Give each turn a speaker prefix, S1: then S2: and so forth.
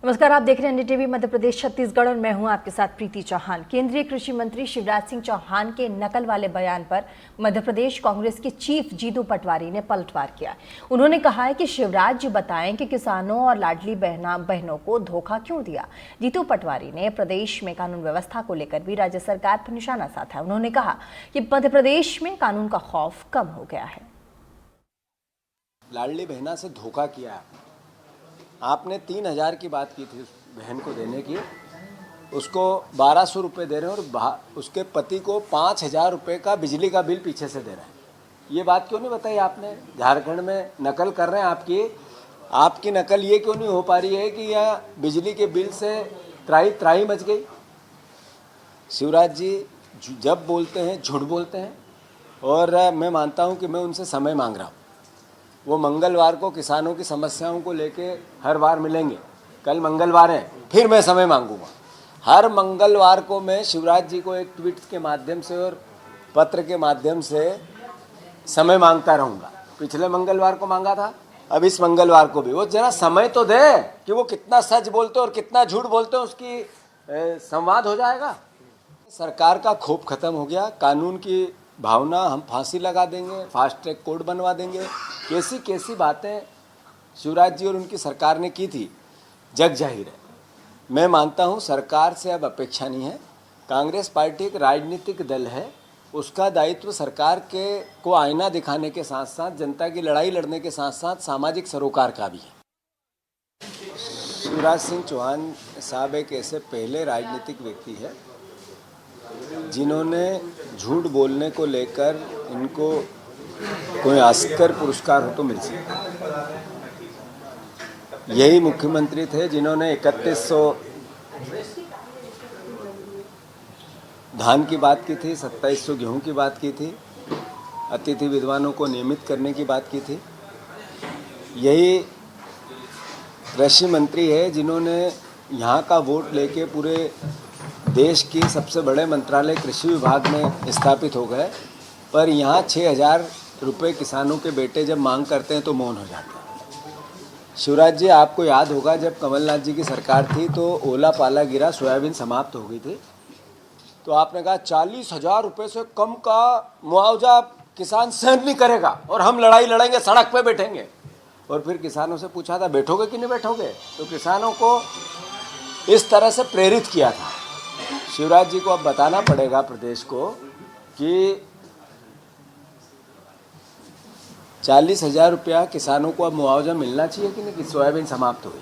S1: नमस्कार, आप देख रहे हैं एनडीटीवी मध्य प्रदेश छत्तीसगढ़ और मैं हूं आपके साथ प्रीति चौहान। केंद्रीय कृषि मंत्री शिवराज सिंह चौहान के नकल वाले बयान पर मध्य प्रदेश कांग्रेस के चीफ जीतू पटवारी ने पलटवार किया। उन्होंने कहा है कि शिवराज जी बताएं कि किसानों और लाडली बहनों को धोखा क्यों दिया। जीतू पटवारी ने प्रदेश में कानून व्यवस्था को लेकर भी राज्य सरकार पर निशाना साधा। उन्होंने कहा कि मध्य प्रदेश में कानून का खौफ कम हो गया है।
S2: लाडली बहना से धोखा किया। आपने 3,000 की बात की थी उस बहन को देने की, उसको 1,200 रुपये दे रहे हैं और उसके पति को 5,000 रुपये का बिजली का बिल पीछे से दे रहे हैं। ये बात क्यों नहीं बताई आपने? झारखंड में नकल कर रहे हैं आपकी नकल ये क्यों नहीं हो पा रही है कि यहाँ बिजली के बिल से त्राही त्राही मच गई। शिवराज जी जब बोलते हैं झूठ बोलते हैं और मैं मानता हूँ कि मैं उनसे समय मांग रहा हूँ। वो मंगलवार को किसानों की समस्याओं को लेके हर बार मिलेंगे। कल मंगलवार है, फिर मैं समय मांगूंगा। हर मंगलवार को मैं शिवराज जी को एक ट्वीट के माध्यम से और पत्र के माध्यम से समय मांगता रहूँगा। पिछले मंगलवार को मांगा था, अब इस मंगलवार को भी। वो जरा समय तो दे कि वो कितना सच बोलते और कितना झूठ बोलते हैं, उसकी संवाद हो जाएगा। सरकार का खौफ खत्म हो गया। कानून की भावना, हम फांसी लगा देंगे, फास्ट ट्रैक कोर्ट बनवा देंगे, कैसी कैसी बातें शिवराज जी और उनकी सरकार ने की थी, जग जाहिर है। मैं मानता हूं सरकार से अब अपेक्षा नहीं है। कांग्रेस पार्टी एक राजनीतिक दल है, उसका दायित्व सरकार के को आईना दिखाने के साथ साथ जनता की लड़ाई लड़ने के साथ साथ सामाजिक सरोकार का भी है। शिवराज सिंह चौहान साहब एक ऐसे पहले राजनीतिक व्यक्ति है जिन्होंने झूठ बोलने को लेकर इनको कोई ऑस्कर पुरस्कार हो तो मिल सकता। यही मुख्यमंत्री थे जिन्होंने 3100 धान की बात की थी, 2700 गेहूं की बात की थी, अतिथि विद्वानों को नियमित करने की बात की थी। यही कृषि मंत्री है जिन्होंने यहाँ का वोट लेके पूरे देश की सबसे बड़े मंत्रालय कृषि विभाग में स्थापित हो गए, पर यहाँ 6,000 रुपये किसानों के बेटे जब मांग करते हैं तो मौन हो जाते हैं। शिवराज जी, आपको याद होगा जब कमलनाथ जी की सरकार थी तो ओला पाला गिरा, सोयाबीन समाप्त हो गई थी, तो आपने कहा 40,000 रुपये से कम का मुआवजा किसान सहन नहीं करेगा और हम लड़ाई लड़ेंगे, सड़क पे बैठेंगे। और फिर किसानों से पूछा था बैठोगे कि नहीं बैठोगे, तो किसानों को इस तरह से प्रेरित किया था। शिवराज जी को अब बताना पड़ेगा प्रदेश को कि 40,000 रुपया किसानों को अब मुआवजा मिलना चाहिए कि नहीं, कि सोयाबीन समाप्त हो गई।